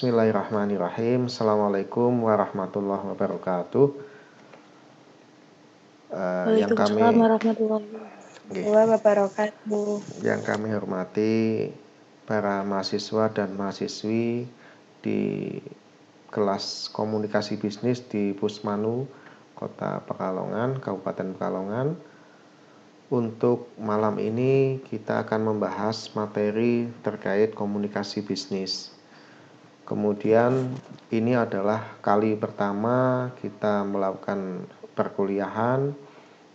Bismillahirrahmanirrahim. Assalamualaikum warahmatullahi wabarakatuh. Yang Waalaikumsalam kami warahmatullahi wabarakatuh. yang kami hormati para mahasiswa dan mahasiswi di kelas komunikasi bisnis di Pusmanu, Kota Pekalongan, Kabupaten Pekalongan. Untuk malam ini kita akan membahas materi terkait komunikasi bisnis. Kemudian ini adalah kali pertama kita melakukan perkuliahan,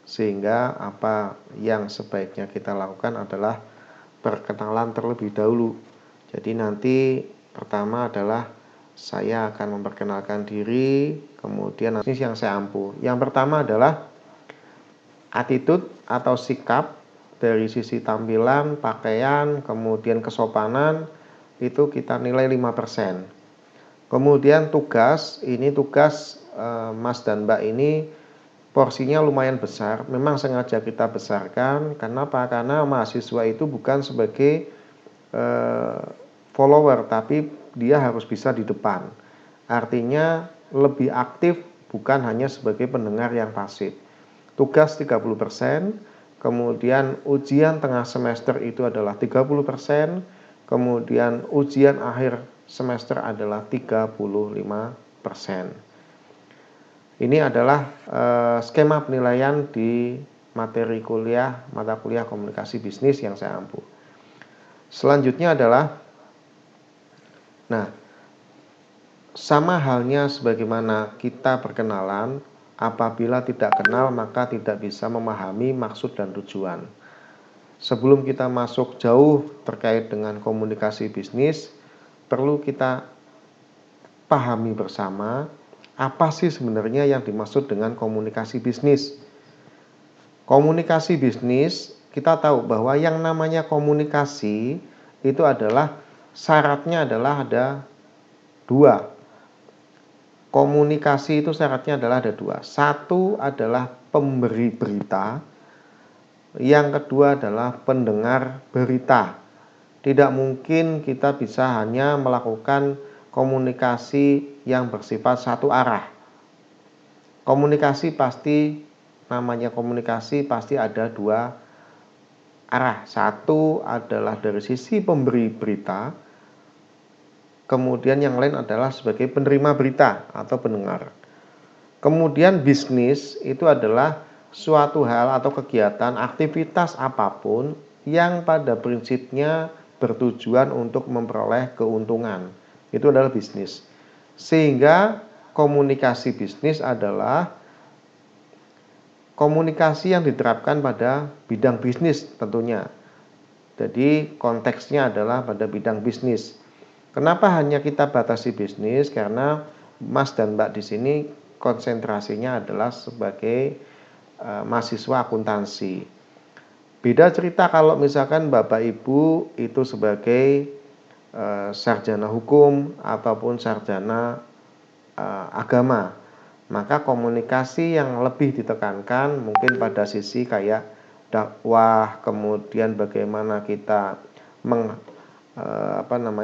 sehingga apa yang sebaiknya kita lakukan adalah perkenalan terlebih dahulu. Jadi nanti pertama adalah saya akan memperkenalkan diri, kemudian bisnis yang saya ampu. Yang pertama adalah attitude atau sikap dari sisi tampilan, pakaian, kemudian kesopanan, itu kita nilai 5%. Kemudian tugas, ini tugas Mas dan Mbak ini porsinya lumayan besar, memang sengaja kita besarkan. Kenapa? Karena mahasiswa itu bukan sebagai follower, tapi dia harus bisa di depan. Artinya lebih aktif, bukan hanya sebagai pendengar yang pasif. Tugas 30%, kemudian ujian tengah semester itu adalah 30%, kemudian ujian akhir semester adalah 35%. Ini adalah skema penilaian di materi kuliah, mata kuliah komunikasi bisnis yang saya ampu. Selanjutnya adalah, sama halnya sebagaimana kita berkenalan, apabila tidak kenal maka tidak bisa memahami maksud dan tujuan. Sebelum kita masuk jauh terkait dengan komunikasi bisnis, perlu kita pahami bersama apa sih sebenarnya yang dimaksud dengan komunikasi bisnis. Komunikasi bisnis, kita tahu bahwa yang namanya komunikasi itu adalah syaratnya adalah ada dua. Komunikasi itu syaratnya adalah ada dua. Satu adalah pemberi berita, yang kedua adalah pendengar berita. Tidak mungkin kita bisa hanya melakukan komunikasi yang bersifat satu arah. Komunikasi pasti, namanya komunikasi pasti ada dua arah. Satu adalah dari sisi pemberi berita, kemudian yang lain adalah sebagai penerima berita atau pendengar. Kemudian bisnis itu adalah suatu hal atau kegiatan, aktivitas apapun yang pada prinsipnya bertujuan untuk memperoleh keuntungan. Itu adalah bisnis. Sehingga komunikasi bisnis adalah komunikasi yang diterapkan pada bidang bisnis tentunya. Jadi konteksnya adalah pada bidang bisnis. Kenapa hanya kita batasi bisnis? Karena Mas dan Mbak di sini konsentrasinya adalah sebagai mahasiswa akuntansi. Beda cerita kalau misalkan Bapak Ibu itu sebagai sarjana hukum ataupun sarjana agama. Maka komunikasi yang lebih ditekankan mungkin pada sisi kayak dakwah, kemudian bagaimana kita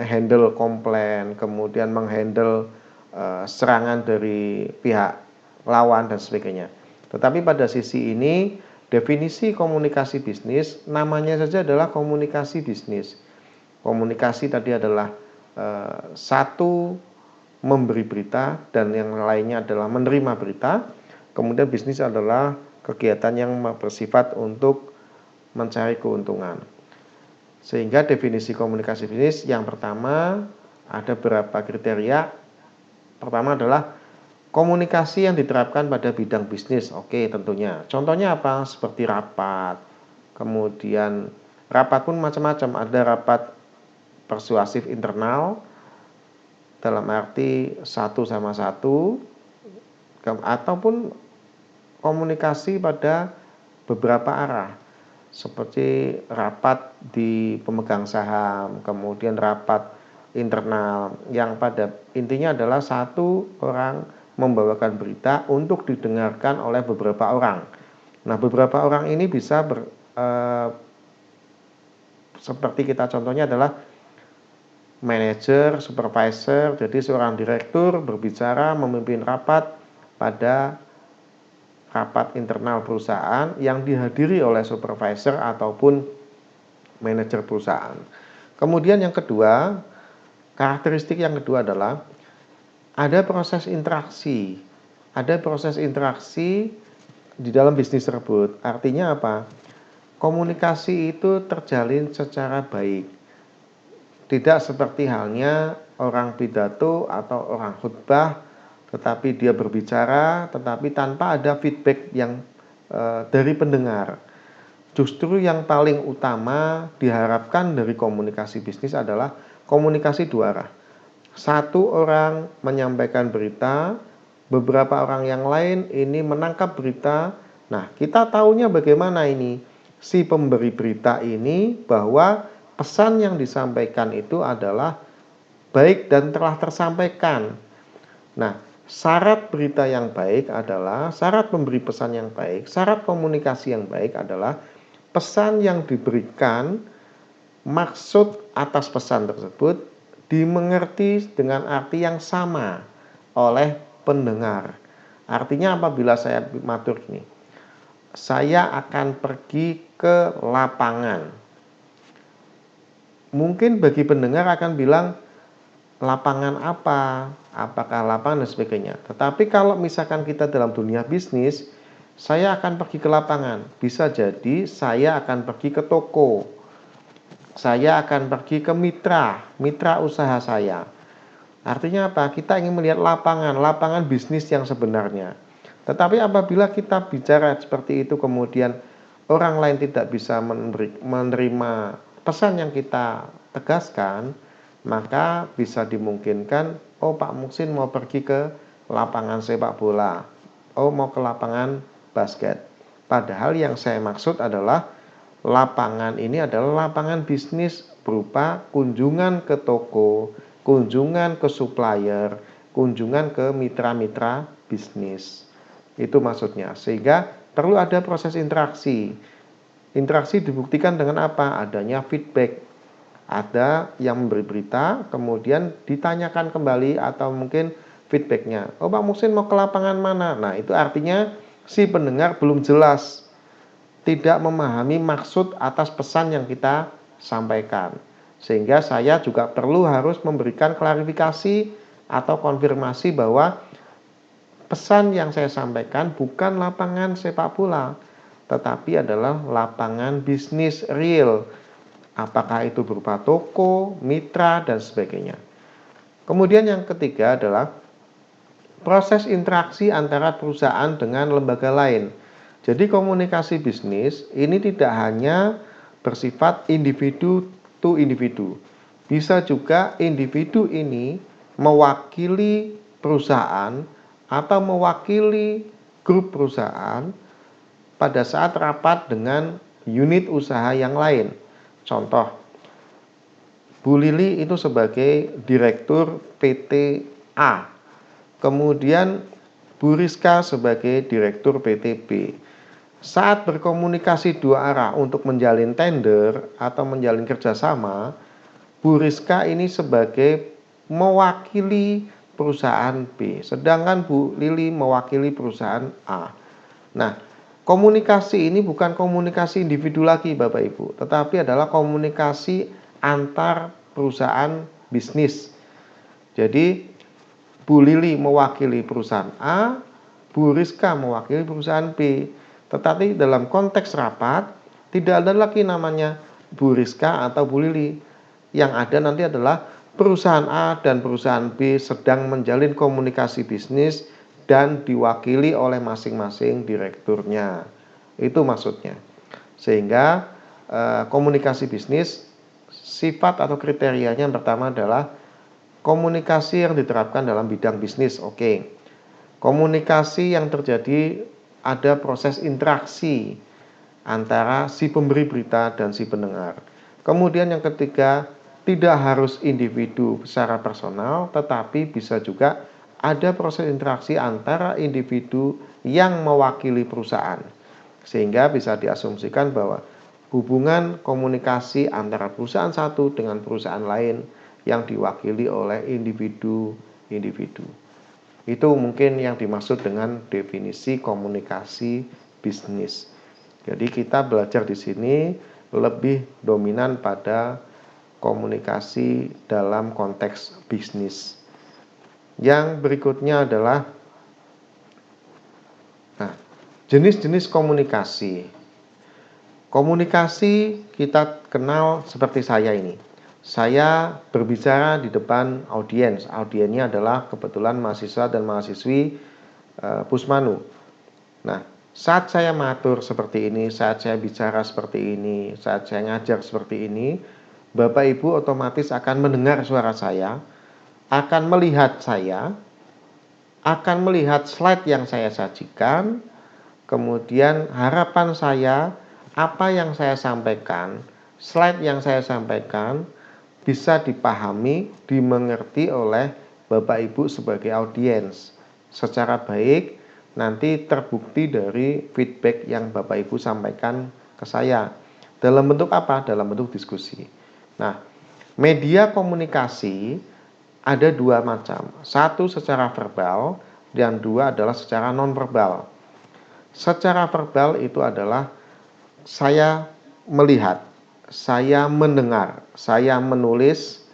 handle komplain, kemudian menghandle serangan dari pihak lawan dan sebagainya. Tetapi pada sisi ini definisi komunikasi bisnis namanya saja adalah komunikasi bisnis. Komunikasi tadi adalah satu memberi berita dan yang lainnya adalah menerima berita. Kemudian bisnis adalah kegiatan yang bersifat untuk mencari keuntungan. Sehingga definisi komunikasi bisnis yang pertama ada beberapa kriteria. Pertama adalah komunikasi yang diterapkan pada bidang bisnis. Oke, tentunya. Contohnya apa? Seperti rapat. Kemudian rapat pun macam-macam. Ada rapat persuasif internal dalam arti satu sama satu, ataupun komunikasi pada beberapa arah, seperti rapat di pemegang saham, kemudian rapat internal yang pada intinya adalah satu orang membawakan berita untuk didengarkan oleh beberapa orang. Nah, beberapa orang ini bisa seperti kita contohnya adalah manajer, supervisor, jadi seorang direktur berbicara memimpin rapat pada rapat internal perusahaan yang dihadiri oleh supervisor ataupun manajer perusahaan. Kemudian yang kedua, karakteristik yang kedua adalah ada proses interaksi. Ada proses interaksi di dalam bisnis tersebut. Artinya apa? Komunikasi itu terjalin secara baik. Tidak seperti halnya orang pidato atau orang khutbah, tetapi dia berbicara, tetapi tanpa ada feedback yang dari pendengar. Justru yang paling utama diharapkan dari komunikasi bisnis adalah komunikasi dua arah. Satu orang menyampaikan berita, beberapa orang yang lain ini menangkap berita. Nah, kita tahunya bagaimana ini? Si pemberi berita ini bahwa pesan yang disampaikan itu adalah baik dan telah tersampaikan. Nah, syarat berita yang baik adalah, syarat memberi pesan yang baik, syarat komunikasi yang baik adalah pesan yang diberikan, maksud atas pesan tersebut dimengerti dengan arti yang sama oleh pendengar. Artinya apabila saya matur ini, saya akan pergi ke lapangan. Mungkin bagi pendengar akan bilang, lapangan apa? Apakah lapangan dan sebagainya. Tetapi kalau misalkan kita dalam dunia bisnis, saya akan pergi ke lapangan. Bisa jadi saya akan pergi ke toko. Saya akan pergi ke mitra usaha saya. Artinya apa? Kita ingin melihat lapangan bisnis yang sebenarnya. Tetapi apabila kita bicara seperti itu kemudian orang lain tidak bisa menerima pesan yang kita tegaskan, maka bisa dimungkinkan, oh Pak Muksin mau pergi ke lapangan sepak bola, oh mau ke lapangan basket. Padahal yang saya maksud adalah lapangan ini adalah lapangan bisnis berupa kunjungan ke toko, kunjungan ke supplier, kunjungan ke mitra-mitra bisnis. Itu maksudnya. Sehingga perlu ada proses interaksi. Interaksi dibuktikan dengan apa? Adanya feedback. Ada yang memberi berita, kemudian ditanyakan kembali atau mungkin feedbacknya. Oh Pak Muksin mau ke lapangan mana? Nah itu artinya si pendengar belum jelas, tidak memahami maksud atas pesan yang kita sampaikan. Sehingga saya juga perlu harus memberikan klarifikasi atau konfirmasi bahwa pesan yang saya sampaikan bukan lapangan sepak bola, tetapi adalah lapangan bisnis real. Apakah itu berupa toko, mitra, dan sebagainya. Kemudian yang ketiga adalah proses interaksi antara perusahaan dengan lembaga lain. Jadi komunikasi bisnis ini tidak hanya bersifat individu to individu. Bisa juga individu ini mewakili perusahaan atau mewakili grup perusahaan pada saat rapat dengan unit usaha yang lain. Contoh, Bu Lili itu sebagai direktur PT A, kemudian Bu Rizka sebagai direktur PT B. Saat berkomunikasi dua arah untuk menjalin tender atau menjalin kerjasama, Bu Rizka ini sebagai mewakili perusahaan B, sedangkan Bu Lili mewakili perusahaan A. Nah, komunikasi ini bukan komunikasi individu lagi Bapak Ibu, tetapi adalah komunikasi antar perusahaan bisnis. Jadi Bu Lili mewakili perusahaan A, Bu Rizka mewakili perusahaan B. Tetapi dalam konteks rapat tidak ada lagi namanya Bu Rizka atau Bu Lili. Yang ada nanti adalah perusahaan A dan perusahaan B sedang menjalin komunikasi bisnis dan diwakili oleh masing-masing direkturnya. Itu maksudnya. Sehingga komunikasi bisnis sifat atau kriterianya yang pertama adalah komunikasi yang diterapkan dalam bidang bisnis. Oke. Komunikasi yang terjadi ada proses interaksi antara si pemberi berita dan si pendengar. Kemudian yang ketiga, tidak harus individu secara personal, tetapi bisa juga ada proses interaksi antara individu yang mewakili perusahaan. Sehingga bisa diasumsikan bahwa hubungan komunikasi antara perusahaan satu dengan perusahaan lain yang diwakili oleh individu-individu. Itu mungkin yang dimaksud dengan definisi komunikasi bisnis. Jadi kita belajar di sini lebih dominan pada komunikasi dalam konteks bisnis. Yang berikutnya adalah jenis-jenis komunikasi. Komunikasi kita kenal seperti saya ini. Saya berbicara di depan audiens. Audiensnya adalah kebetulan mahasiswa dan mahasiswi Pusmanu. Nah, saat saya mengatur seperti ini, saat saya bicara seperti ini, saat saya ngajar seperti ini, Bapak Ibu otomatis akan mendengar suara saya, akan melihat saya, akan melihat slide yang saya sajikan, kemudian harapan saya, apa yang saya sampaikan, slide yang saya sampaikan, bisa dipahami, dimengerti oleh Bapak Ibu sebagai audiens secara baik, nanti terbukti dari feedback yang Bapak Ibu sampaikan ke saya. Dalam bentuk apa? Dalam bentuk diskusi. Nah, media komunikasi ada dua macam. Satu secara verbal, dan dua adalah secara non-verbal. Secara verbal itu adalah saya melihat, saya mendengar, saya menulis,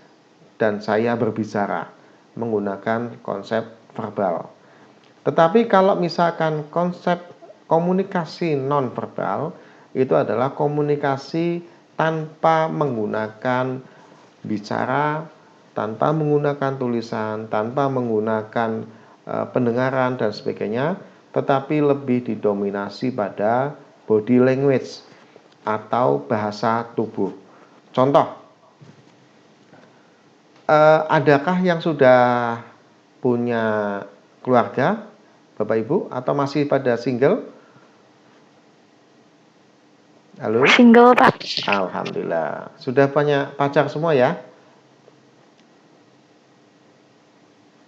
dan saya berbicara menggunakan konsep verbal. Tetapi kalau misalkan konsep komunikasi non-verbal itu adalah komunikasi tanpa menggunakan bicara, tanpa menggunakan tulisan, tanpa menggunakan pendengaran dan sebagainya, tetapi lebih didominasi pada body language atau bahasa tubuh. Contoh, adakah yang sudah punya keluarga, Bapak Ibu, atau masih pada single? Halo? Single, Pak. Alhamdulillah. Sudah punya pacar semua ya?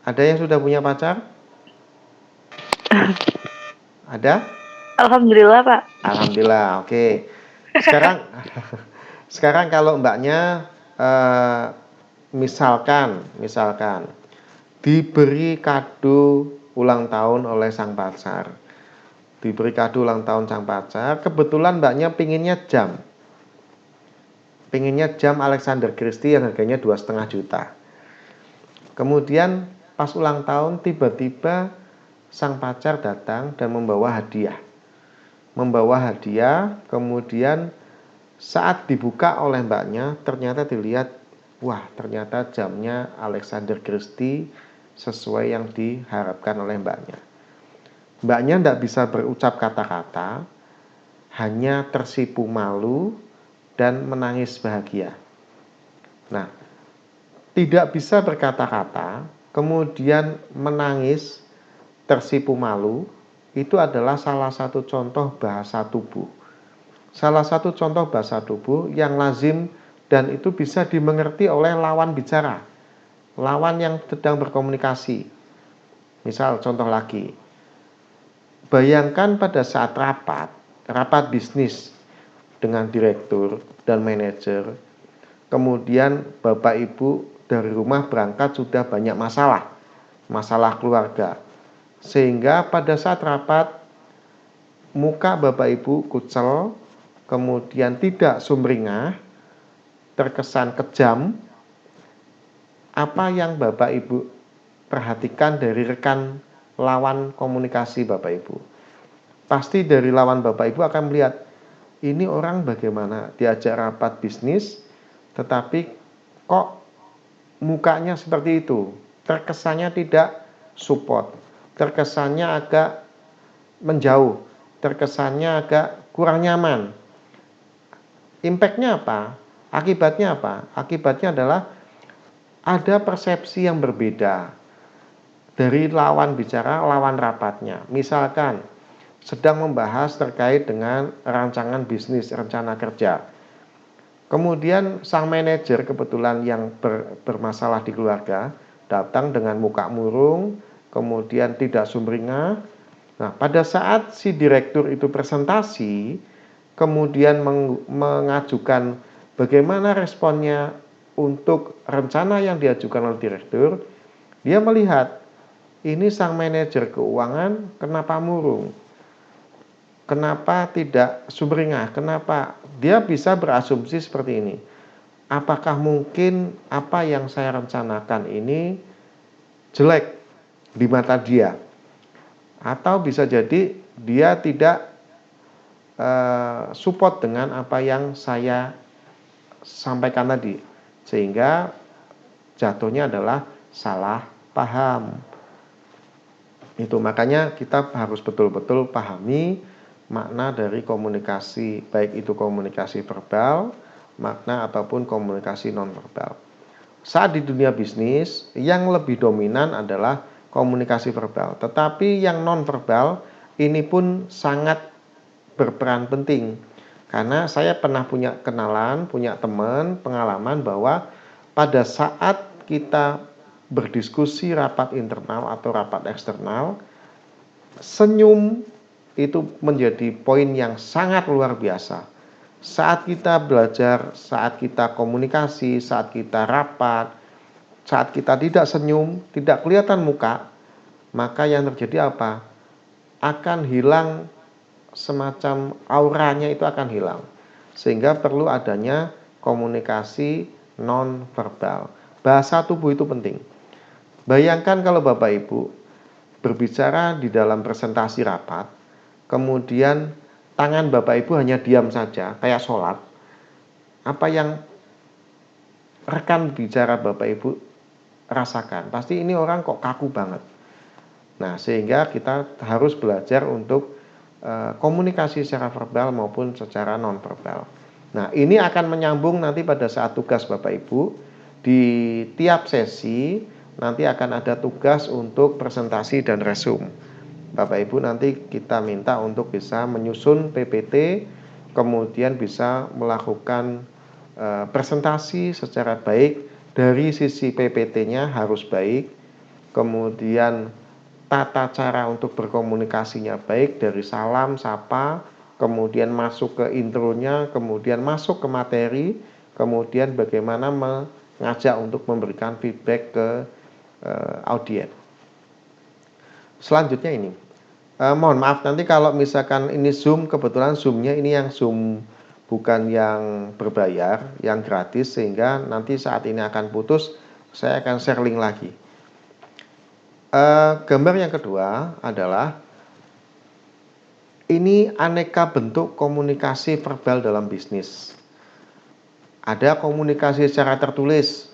Ada yang sudah punya pacar? Ada? Alhamdulillah, Pak. Alhamdulillah, oke. Sekarang kalau mbaknya misalkan diberi kado ulang tahun oleh sang pacar. Diberi kado ulang tahun sang pacar, kebetulan mbaknya pinginnya jam Alexander Christie yang harganya 2,5 juta. Kemudian pas ulang tahun tiba-tiba sang pacar datang dan membawa hadiah. Kemudian saat dibuka oleh mbaknya ternyata dilihat, wah ternyata jamnya Alexander Christie sesuai yang diharapkan oleh mbaknya. Mbaknya tidak bisa berucap kata-kata, hanya tersipu malu dan menangis bahagia. Nah, tidak bisa berkata-kata, kemudian menangis, tersipu malu, itu adalah salah satu contoh bahasa tubuh. Salah satu contoh bahasa tubuh yang lazim dan itu bisa dimengerti oleh lawan bicara, lawan yang sedang berkomunikasi. Misal contoh lagi, bayangkan pada saat rapat bisnis dengan direktur dan manajer, kemudian Bapak Ibu dari rumah berangkat sudah banyak masalah keluarga, sehingga pada saat rapat muka Bapak Ibu kucel, kemudian tidak sumringah, terkesan kejam. Apa yang Bapak Ibu perhatikan dari rekan lawan komunikasi Bapak Ibu? Pasti dari lawan Bapak Ibu akan melihat, ini orang bagaimana diajak rapat bisnis, tetapi kok mukanya seperti itu, terkesannya tidak support, terkesannya agak menjauh, terkesannya agak kurang nyaman. Impact-nya apa? Akibatnya apa? Akibatnya adalah ada persepsi yang berbeda dari lawan bicara, lawan rapatnya. Misalkan sedang membahas terkait dengan rancangan bisnis, rencana kerja. Kemudian sang manajer kebetulan yang bermasalah di keluarga datang dengan muka murung, kemudian tidak sumringah. Nah, pada saat si direktur itu presentasi, kemudian mengajukan bagaimana responnya untuk rencana yang diajukan oleh direktur, dia melihat ini sang manajer keuangan kenapa murung, kenapa tidak sumringah, kenapa dia bisa berasumsi seperti ini. Apakah mungkin apa yang saya rencanakan ini jelek di mata dia, atau bisa jadi dia tidak support dengan apa yang saya sampaikan tadi, sehingga jatuhnya adalah salah paham. Itu makanya kita harus betul-betul pahami makna dari komunikasi, baik itu komunikasi verbal, makna ataupun komunikasi nonverbal. Saat di dunia bisnis yang lebih dominan adalah komunikasi verbal, tetapi yang nonverbal ini pun sangat berperan penting. Karena saya pernah punya kenalan, punya teman, pengalaman bahwa pada saat kita berdiskusi rapat internal atau rapat eksternal, senyum itu menjadi poin yang sangat luar biasa. Saat kita belajar, saat kita komunikasi, saat kita rapat, saat kita tidak senyum, tidak kelihatan muka, maka yang terjadi apa? Akan hilang semacam auranya, itu akan hilang, sehingga perlu adanya komunikasi non verbal. Bahasa tubuh itu penting. Bayangkan kalau Bapak Ibu berbicara di dalam presentasi rapat, kemudian tangan Bapak Ibu hanya diam saja kayak sholat, apa yang rekan bicara Bapak Ibu rasakan? Pasti ini orang kok kaku banget. Nah, sehingga kita harus belajar untuk komunikasi secara verbal maupun secara non-verbal. Nah, ini akan menyambung nanti pada saat tugas Bapak Ibu. Di tiap sesi nanti akan ada tugas untuk presentasi dan resume. Bapak Ibu nanti kita minta untuk bisa menyusun PPT, kemudian bisa melakukan presentasi secara baik. Dari sisi PPT-nya harus baik, kemudian tata cara untuk berkomunikasinya baik, dari salam, sapa, kemudian masuk ke intronya, kemudian masuk ke materi, kemudian bagaimana mengajak untuk memberikan feedback ke audiens. Selanjutnya ini, mohon maaf nanti kalau misalkan ini Zoom, kebetulan Zoom-nya ini yang Zoom bukan yang berbayar, yang gratis, sehingga nanti saat ini akan putus, saya akan share link lagi. Gambar yang kedua adalah ini aneka bentuk komunikasi verbal dalam bisnis. Ada komunikasi secara tertulis,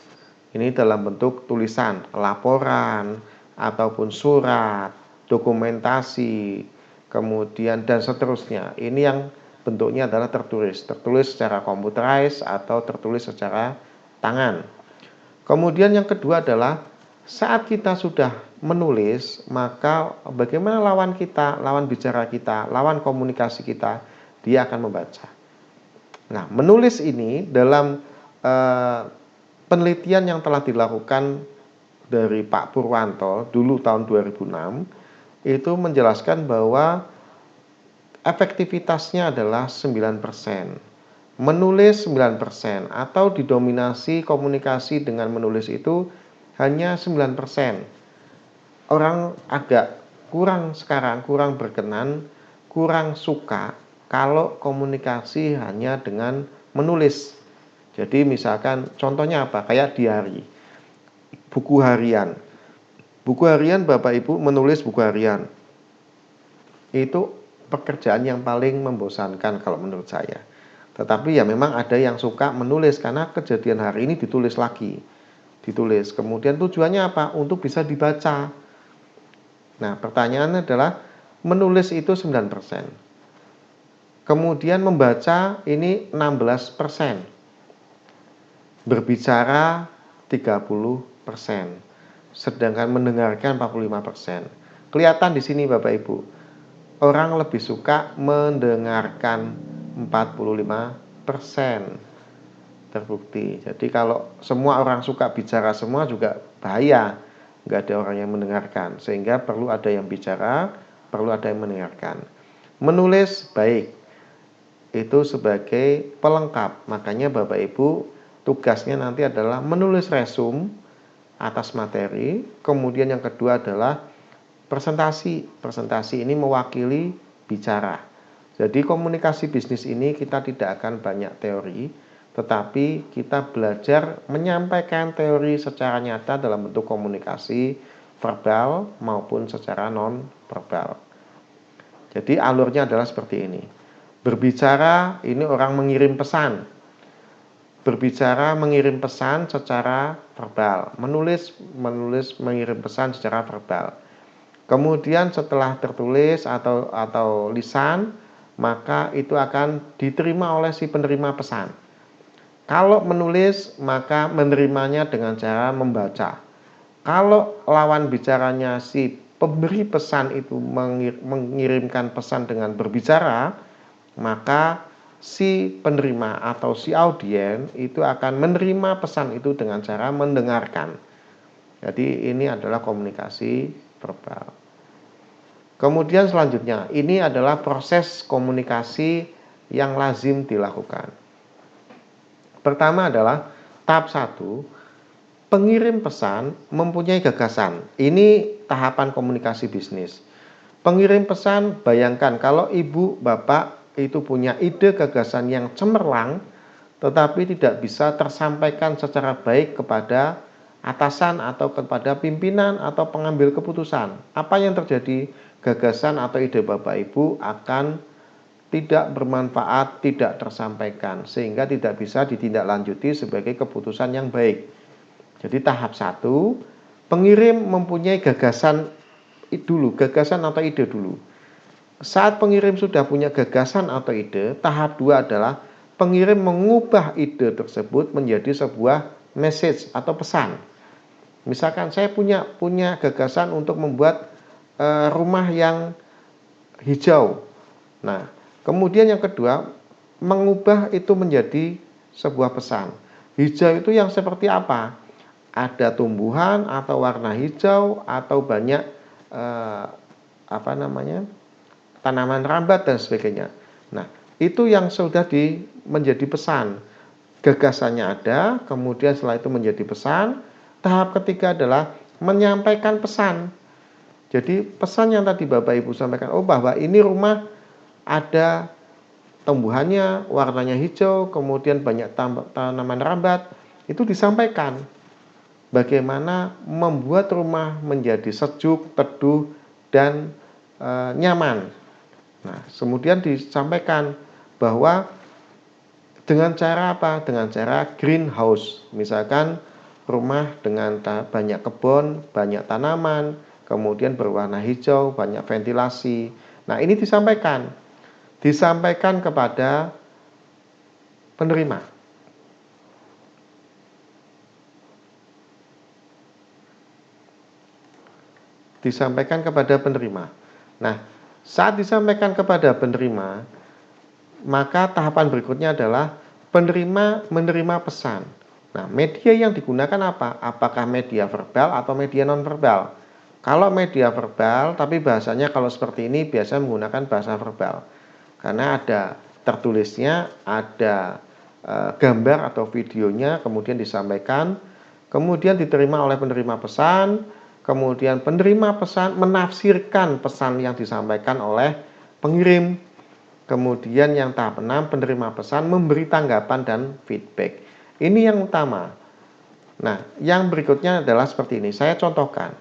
ini dalam bentuk tulisan, laporan, ataupun surat, dokumentasi, kemudian dan seterusnya. Ini yang bentuknya adalah tertulis secara computerized atau tertulis secara tangan. Kemudian yang kedua adalah saat kita sudah menulis, maka bagaimana lawan kita, lawan bicara kita, lawan komunikasi kita, dia akan membaca. Nah, menulis ini dalam penelitian yang telah dilakukan dari Pak Purwanto dulu tahun 2006, itu menjelaskan bahwa efektivitasnya adalah 9%. Menulis 9% atau didominasi komunikasi dengan menulis itu hanya 9%. Orang agak kurang sekarang, kurang berkenan, kurang suka kalau komunikasi hanya dengan menulis. Jadi misalkan contohnya apa? Kayak diary, buku harian. Buku harian Bapak Ibu menulis buku harian. Itu pekerjaan yang paling membosankan kalau menurut saya. Tetapi ya memang ada yang suka menulis karena kejadian hari ini ditulis lagi. Ditulis. Kemudian tujuannya apa? Untuk bisa dibaca. Nah, pertanyaannya adalah menulis itu 9%. Kemudian membaca ini 16%. Berbicara 30%. Sedangkan mendengarkan 45%. Kelihatan di sini Bapak Ibu. Orang lebih suka mendengarkan 45%. Terbukti. Jadi kalau semua orang suka bicara semua juga bahaya, nggak ada orang yang mendengarkan, sehingga perlu ada yang bicara, perlu ada yang mendengarkan. Menulis baik, itu sebagai pelengkap. Makanya Bapak Ibu tugasnya nanti adalah menulis resume atas materi. Kemudian yang kedua adalah presentasi. Presentasi ini mewakili bicara. Jadi komunikasi bisnis ini kita tidak akan banyak teori, tetapi kita belajar menyampaikan teori secara nyata dalam bentuk komunikasi verbal maupun secara non verbal. Jadi alurnya adalah seperti ini. Berbicara ini orang mengirim pesan. Berbicara mengirim pesan secara verbal. Menulis mengirim pesan secara verbal. Kemudian setelah tertulis atau lisan, maka itu akan diterima oleh si penerima pesan. Kalau menulis, maka menerimanya dengan cara membaca. Kalau lawan bicaranya si pemberi pesan itu mengirimkan pesan dengan berbicara, maka si penerima atau si audien itu akan menerima pesan itu dengan cara mendengarkan. Jadi ini adalah komunikasi verbal. Kemudian selanjutnya, ini adalah proses komunikasi yang lazim dilakukan. Pertama adalah tahap 1, pengirim pesan mempunyai gagasan. Ini tahapan komunikasi bisnis. Pengirim pesan, bayangkan kalau ibu, bapak itu punya ide gagasan yang cemerlang, tetapi tidak bisa tersampaikan secara baik kepada atasan atau kepada pimpinan atau pengambil keputusan. Apa yang terjadi? Gagasan atau ide bapak ibu akan tidak bermanfaat, tidak tersampaikan, sehingga tidak bisa ditindaklanjuti sebagai keputusan yang baik. Jadi tahap 1, pengirim mempunyai gagasan gagasan atau ide dulu. Saat pengirim sudah punya gagasan atau ide, tahap 2 adalah pengirim mengubah ide tersebut menjadi sebuah message atau pesan. Misalkan saya punya gagasan untuk membuat rumah yang hijau. Nah, kemudian yang kedua, mengubah itu menjadi sebuah pesan. Hijau itu yang seperti apa? Ada tumbuhan atau warna hijau atau banyak tanaman rambat dan sebagainya. Nah, itu yang sudah menjadi pesan. Gagasannya ada, kemudian setelah itu menjadi pesan. Tahap ketiga adalah menyampaikan pesan. Jadi pesan yang tadi Bapak Ibu sampaikan, bahwa ini rumah ada tumbuhannya, warnanya hijau, kemudian banyak tanaman rambat, itu disampaikan. Bagaimana membuat rumah menjadi sejuk, teduh, dan nyaman. Nah, kemudian disampaikan bahwa dengan cara apa? Dengan cara greenhouse. Misalkan rumah dengan banyak kebun, banyak tanaman, kemudian berwarna hijau, banyak ventilasi. Nah, ini disampaikan kepada penerima. Disampaikan kepada penerima. Nah, saat disampaikan kepada penerima, maka tahapan berikutnya adalah penerima menerima pesan. Nah, media yang digunakan apa? Apakah media verbal atau media non-verbal? Kalau media verbal, tapi bahasanya kalau seperti ini biasanya menggunakan bahasa verbal. Karena ada tertulisnya, ada gambar atau videonya, kemudian disampaikan, kemudian diterima oleh penerima pesan, kemudian penerima pesan menafsirkan pesan yang disampaikan oleh pengirim. Kemudian yang tahap 6, penerima pesan memberi tanggapan dan feedback. Ini yang utama. Nah, yang berikutnya adalah seperti ini. Saya contohkan.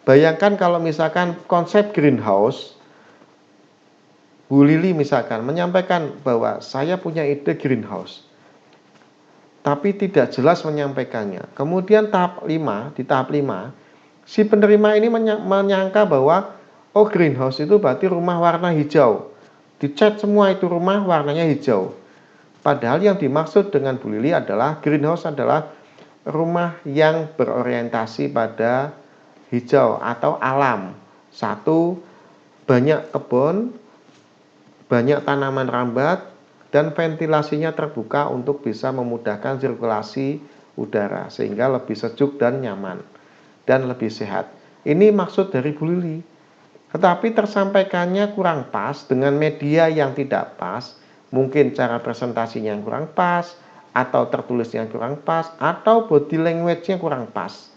Bayangkan kalau misalkan konsep greenhouse, Bu Lili misalkan menyampaikan bahwa saya punya ide greenhouse, tapi tidak jelas menyampaikannya. Kemudian di tahap 5, si penerima ini menyangka bahwa greenhouse itu berarti rumah warna hijau. Dicat semua itu rumah warnanya hijau. Padahal yang dimaksud dengan Bu Lili adalah greenhouse adalah rumah yang berorientasi pada hijau atau alam. 1, banyak kebun, banyak tanaman rambat, dan ventilasinya terbuka untuk bisa memudahkan sirkulasi udara sehingga lebih sejuk dan nyaman dan lebih sehat. Ini maksud dari Bu Lili. Tetapi tersampaikannya kurang pas dengan media yang tidak pas, mungkin cara presentasinya yang kurang pas, atau tertulisnya kurang pas, atau body language-nya kurang pas.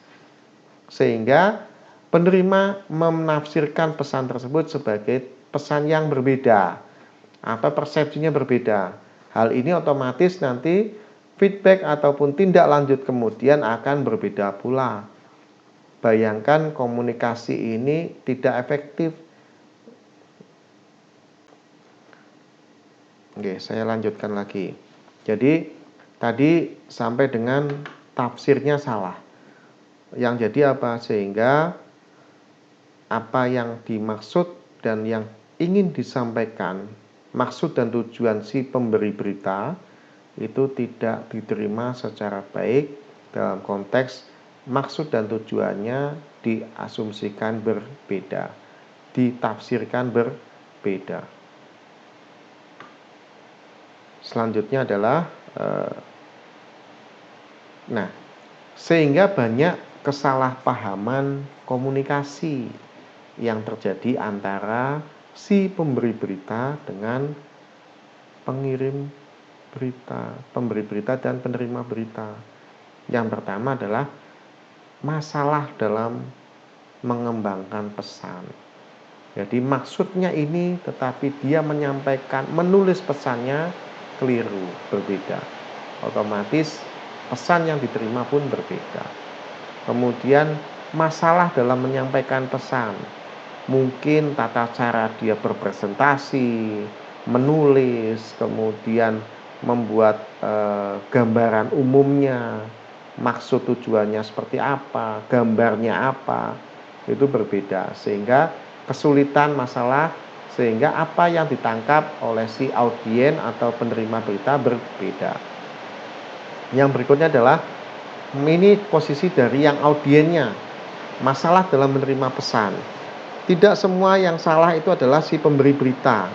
Sehingga penerima menafsirkan pesan tersebut sebagai pesan yang berbeda atau persepsinya berbeda. Hal ini otomatis nanti feedback ataupun tindak lanjut kemudian akan berbeda pula. Bayangkan komunikasi ini tidak efektif. Oke, saya lanjutkan lagi. Jadi tadi sampai dengan tafsirnya salah. Yang jadi apa? Sehingga apa yang dimaksud dan yang ingin disampaikan, maksud dan tujuan si pemberi berita itu tidak diterima secara baik dalam konteks maksud dan tujuannya diasumsikan berbeda, ditafsirkan berbeda. Selanjutnya adalah sehingga banyak kesalahpahaman komunikasi yang terjadi antara si pemberi berita dengan pengirim berita, pemberi berita dan penerima berita. Yang pertama adalah masalah dalam mengembangkan pesan. Jadi maksudnya ini, tetapi dia menyampaikan, menulis pesannya keliru, berbeda. Otomatis pesan yang diterima pun berbeda. Kemudian masalah dalam menyampaikan pesan. Mungkin tata cara dia berpresentasi, menulis, kemudian membuat gambaran umumnya, maksud tujuannya seperti apa, gambarnya apa, itu berbeda. Sehingga kesulitan masalah, sehingga apa yang ditangkap oleh si audien atau penerima berita berbeda. Yang berikutnya adalah ini posisi dari yang audiennya, masalah dalam menerima pesan. Tidak semua yang salah itu adalah si pemberi berita.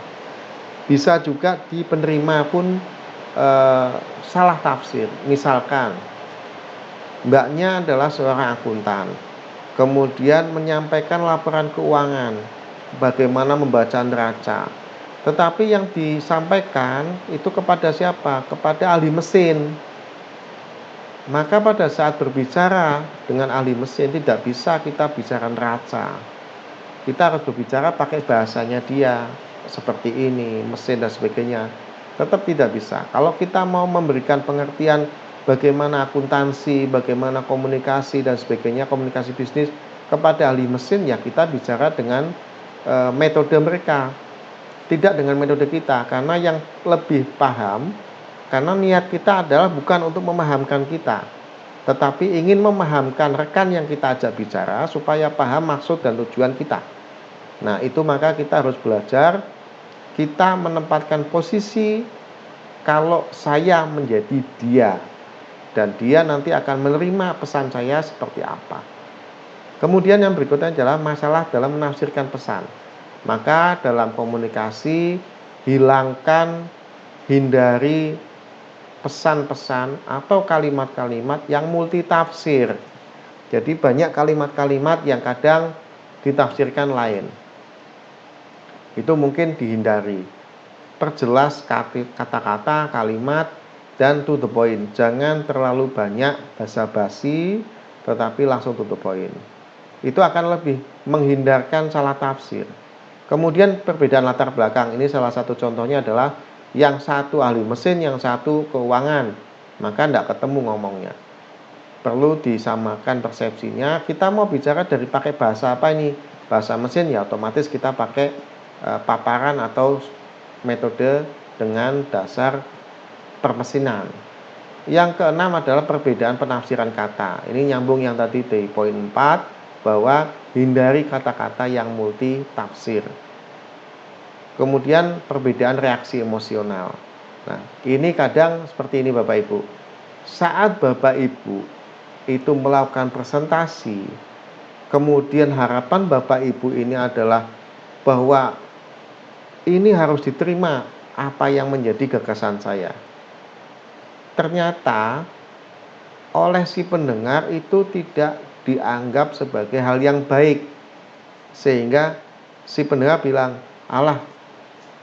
Bisa juga di penerima pun salah tafsir. Misalkan mbaknya adalah seorang akuntan, kemudian menyampaikan laporan keuangan, bagaimana membaca neraca. Tetapi yang disampaikan itu kepada siapa? Kepada ahli mesin. Maka pada saat berbicara dengan ahli mesin tidak bisa kita bicara neraca. Kita harus berbicara pakai bahasanya dia, seperti ini, mesin dan sebagainya. Tetap tidak bisa. Kalau kita mau memberikan pengertian bagaimana akuntansi, bagaimana komunikasi dan sebagainya, komunikasi bisnis kepada ahli mesin, ya kita bicara dengan metode mereka, tidak dengan metode kita. Karena yang lebih paham, karena niat kita adalah bukan untuk memahamkan kita, tetapi ingin memahamkan rekan yang kita ajak bicara supaya paham maksud dan tujuan kita. Nah, itu maka kita harus belajar, kita menempatkan posisi kalau saya menjadi dia, dan dia nanti akan menerima pesan saya seperti apa. Kemudian yang berikutnya adalah masalah dalam menafsirkan pesan. Maka dalam komunikasi, hindari pesan-pesan atau kalimat-kalimat yang multitafsir. Jadi banyak kalimat-kalimat yang kadang ditafsirkan lain. Itu mungkin dihindari. Perjelas kata-kata, kalimat, dan to the point. Jangan terlalu banyak basa-basi, tetapi langsung to the point. Itu akan lebih menghindarkan salah tafsir. Kemudian perbedaan latar belakang. Ini salah satu contohnya adalah yang satu ahli mesin, yang satu keuangan. Maka tidak ketemu ngomongnya. Perlu disamakan persepsinya. Kita mau bicara dari pakai bahasa apa ini? Bahasa mesin, ya otomatis kita pakai paparan atau metode dengan dasar permesinan. Yang keenam adalah perbedaan penafsiran kata. Ini nyambung yang tadi di poin 4, bahwa hindari kata-kata yang multi tafsir. Kemudian perbedaan reaksi emosional. Nah, ini kadang seperti ini Bapak Ibu. Saat Bapak Ibu itu melakukan presentasi, kemudian harapan Bapak Ibu ini adalah bahwa ini harus diterima apa yang menjadi gagasan saya. Ternyata oleh si pendengar itu tidak dianggap sebagai hal yang baik. Sehingga si pendengar bilang, alah,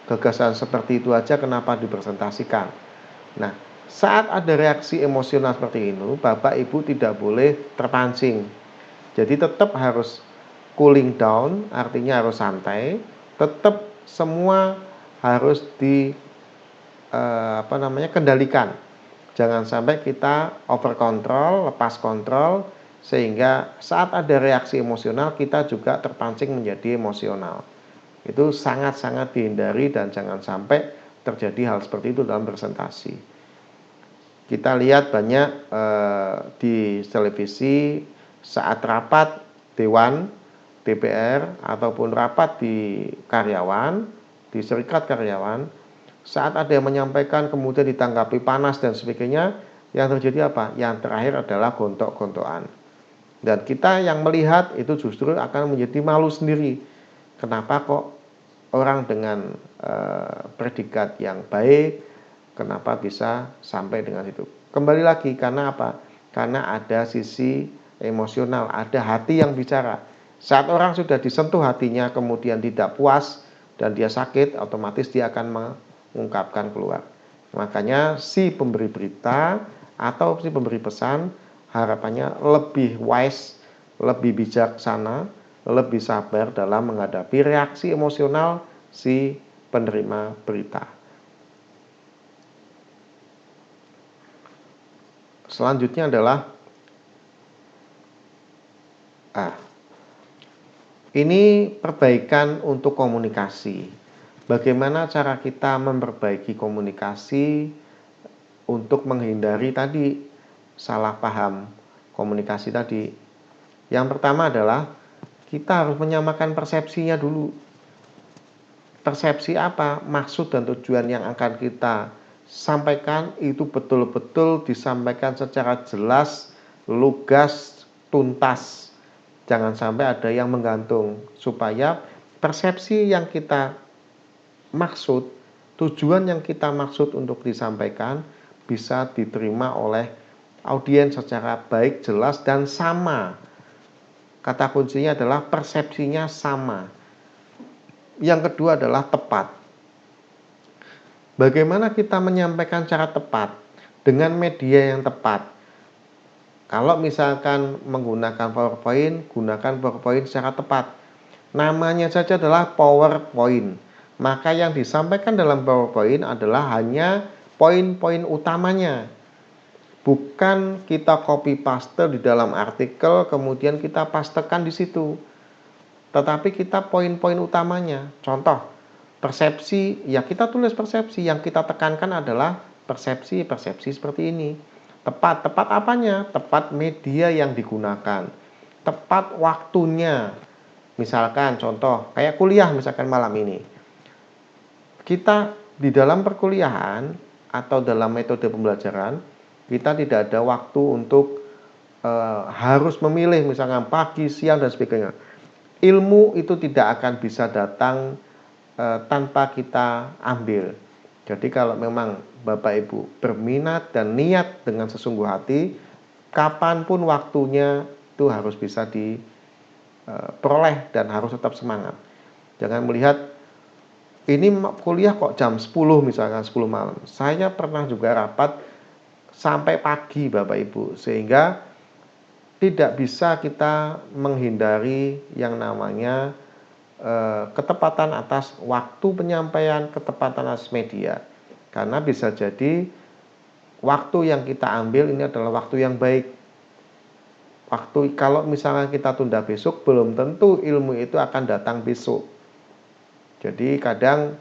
gagasan seperti itu aja kenapa dipresentasikan. Nah, Saat ada reaksi emosional seperti itu, Bapak Ibu tidak boleh terpancing. Jadi tetap harus cooling down, artinya harus santai, tetap semua harus kendalikan. Jangan sampai kita over control, lepas kontrol, sehingga saat ada reaksi emosional kita juga terpancing menjadi emosional. Itu sangat-sangat dihindari dan jangan sampai terjadi hal seperti itu dalam presentasi. Kita lihat banyak di televisi saat rapat dewan DPR ataupun rapat di karyawan, di serikat karyawan, saat ada yang menyampaikan kemudian ditanggapi panas dan sebagainya, yang terjadi apa? Yang terakhir adalah gontok-gontokan. Dan kita yang melihat itu justru akan menjadi malu sendiri. Kenapa kok orang dengan predikat yang baik, kenapa bisa sampai dengan itu? Kembali lagi, karena apa? Karena ada sisi emosional, ada hati yang bicara. Saat orang sudah disentuh hatinya, kemudian tidak puas dan dia sakit, otomatis dia akan mengungkapkan keluar. Makanya si pemberi berita atau si pemberi pesan harapannya lebih wise, lebih bijaksana, lebih sabar dalam menghadapi reaksi emosional si penerima berita. Selanjutnya adalah ini perbaikan untuk komunikasi. Bagaimana cara kita memperbaiki komunikasi untuk menghindari tadi salah paham komunikasi tadi. Yang pertama adalah kita harus menyamakan persepsinya dulu. Persepsi apa? Maksud dan tujuan yang akan kita sampaikan itu betul-betul disampaikan secara jelas, lugas, tuntas. Jangan sampai ada yang menggantung, supaya persepsi yang kita maksud, tujuan yang kita maksud untuk disampaikan bisa diterima oleh audiens secara baik, jelas, dan sama. Kata kuncinya adalah persepsinya sama. Yang kedua adalah tepat. Bagaimana kita menyampaikan secara tepat dengan media yang tepat? Kalau misalkan menggunakan PowerPoint, gunakan PowerPoint secara tepat. Namanya saja adalah PowerPoint. Maka yang disampaikan dalam PowerPoint adalah hanya poin-poin utamanya. Bukan kita copy paste di dalam artikel, kemudian kita pastekan di situ. Tetapi kita poin-poin utamanya. Contoh, persepsi, ya kita tulis persepsi. Yang kita tekankan adalah persepsi seperti ini. Tepat apanya? Tepat media yang digunakan. Tepat waktunya. Misalkan contoh, kayak kuliah misalkan malam ini. Kita di dalam perkuliahan atau dalam metode pembelajaran, kita tidak ada waktu untuk harus memilih misalkan pagi, siang, dan sebagainya. Ilmu itu tidak akan bisa datang tanpa kita ambil. Jadi kalau memang Bapak Ibu berminat dan niat dengan sesungguh hati, kapanpun waktunya itu harus bisa diperoleh dan harus tetap semangat. Jangan melihat ini kuliah kok jam 10 misalkan 10 malam. Saya pernah juga rapat sampai pagi Bapak Ibu, sehingga tidak bisa kita menghindari yang namanya ketepatan atas waktu penyampaian, ketepatan atas media. Karena bisa jadi waktu yang kita ambil ini adalah waktu yang baik. Waktu kalau misalnya kita tunda besok, belum tentu ilmu itu akan datang besok. Jadi kadang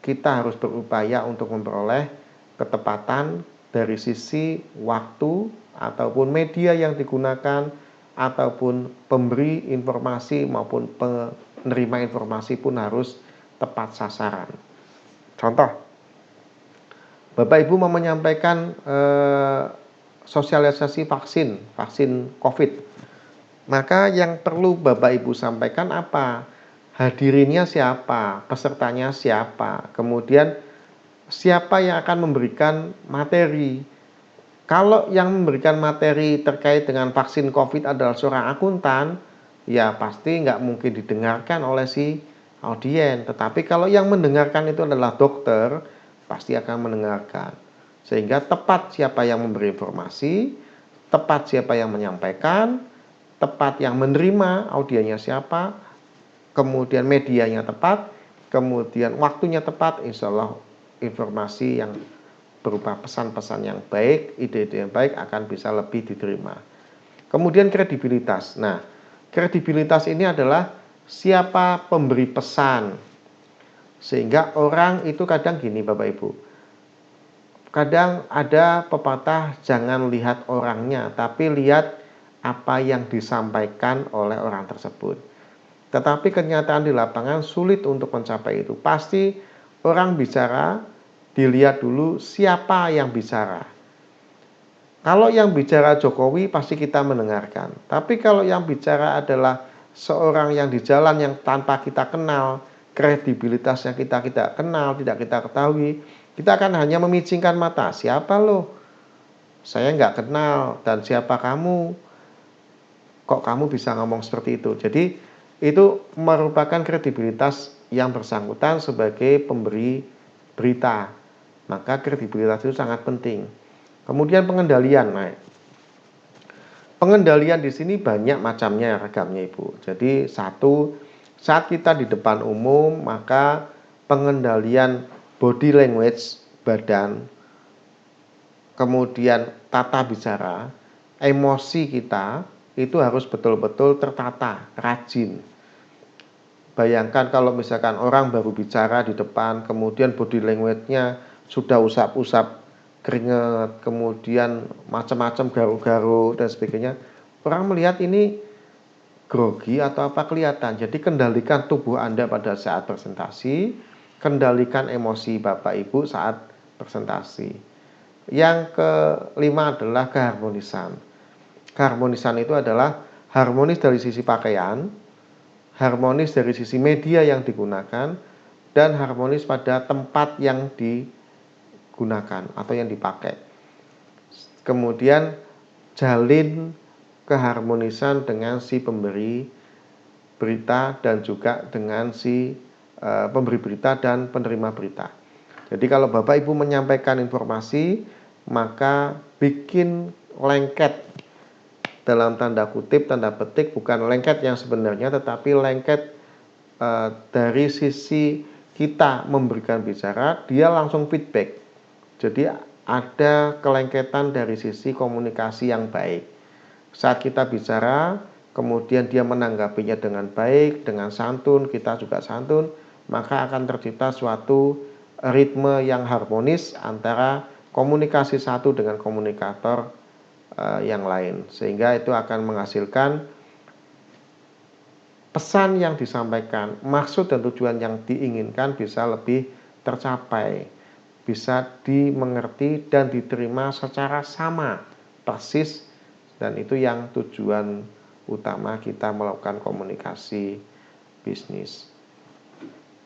kita harus berupaya untuk memperoleh ketepatan dari sisi waktu ataupun media yang digunakan ataupun pemberi informasi maupun penerima informasi pun harus tepat sasaran. Contoh, Bapak Ibu mau menyampaikan sosialisasi vaksin COVID. Maka yang perlu Bapak Ibu sampaikan apa? Hadirinnya siapa? Pesertanya siapa? Kemudian siapa yang akan memberikan materi? Kalau yang memberikan materi terkait dengan vaksin COVID adalah seorang akuntan, ya pasti nggak mungkin didengarkan oleh si audiens. Tetapi kalau yang mendengarkan itu adalah dokter, pasti akan mendengarkan. Sehingga tepat siapa yang memberi informasi, tepat siapa yang menyampaikan, tepat yang menerima audiennya siapa, kemudian medianya tepat, kemudian waktunya tepat, insya Allah informasi yang berupa pesan-pesan yang baik, ide-ide yang baik akan bisa lebih diterima. Kemudian kredibilitas. Nah, kredibilitas ini adalah siapa pemberi pesan. Sehingga orang itu kadang gini Bapak Ibu. Kadang ada pepatah jangan lihat orangnya, tapi lihat apa yang disampaikan oleh orang tersebut. Tetapi kenyataan di lapangan sulit untuk mencapai itu. Pasti orang bicara, dilihat dulu siapa yang bicara. Kalau yang bicara Jokowi pasti kita mendengarkan. Tapi kalau yang bicara adalah seorang yang di jalan yang tanpa kita kenal, kredibilitasnya kita tidak kenal, tidak kita ketahui, kita akan hanya memicingkan mata. Siapa lo? Saya nggak kenal. Dan siapa kamu? Kok kamu bisa ngomong seperti itu? Jadi itu merupakan kredibilitas yang bersangkutan sebagai pemberi berita. Maka kredibilitas itu sangat penting. Kemudian pengendalian. Nah, pengendalian di sini banyak macamnya, ragamnya Ibu. Jadi satu, saat kita di depan umum, maka pengendalian body language badan, kemudian tata bicara, emosi kita itu harus betul-betul tertata, rajin. Bayangkan kalau misalkan orang baru bicara di depan, kemudian body language-nya sudah usap-usap keringat, kemudian macam-macam garu-garu dan sebagainya. Orang melihat ini grogi atau apa kelihatan. Jadi kendalikan tubuh Anda pada saat presentasi, kendalikan emosi Bapak Ibu saat presentasi. Yang kelima adalah keharmonisan. Keharmonisan itu adalah harmonis dari sisi pakaian, harmonis dari sisi media yang digunakan, dan harmonis pada tempat yang digunakan atau yang dipakai. Kemudian jalin keharmonisan dengan si pemberi berita dan juga dengan si pemberi berita dan penerima berita. Jadi kalau Bapak Ibu menyampaikan informasi, maka bikin lengket, dalam tanda kutip, tanda petik, bukan lengket yang sebenarnya, tetapi lengket dari sisi kita memberikan bicara, dia langsung feedback. Jadi ada kelengketan dari sisi komunikasi yang baik. Saat kita bicara, kemudian dia menanggapinya dengan baik, dengan santun, kita juga santun, maka akan tercipta suatu ritme yang harmonis antara komunikasi satu dengan komunikator yang lain, sehingga itu akan menghasilkan pesan yang disampaikan, maksud dan tujuan yang diinginkan bisa lebih tercapai, bisa dimengerti dan diterima secara sama, persis, dan itu yang tujuan utama kita melakukan komunikasi bisnis.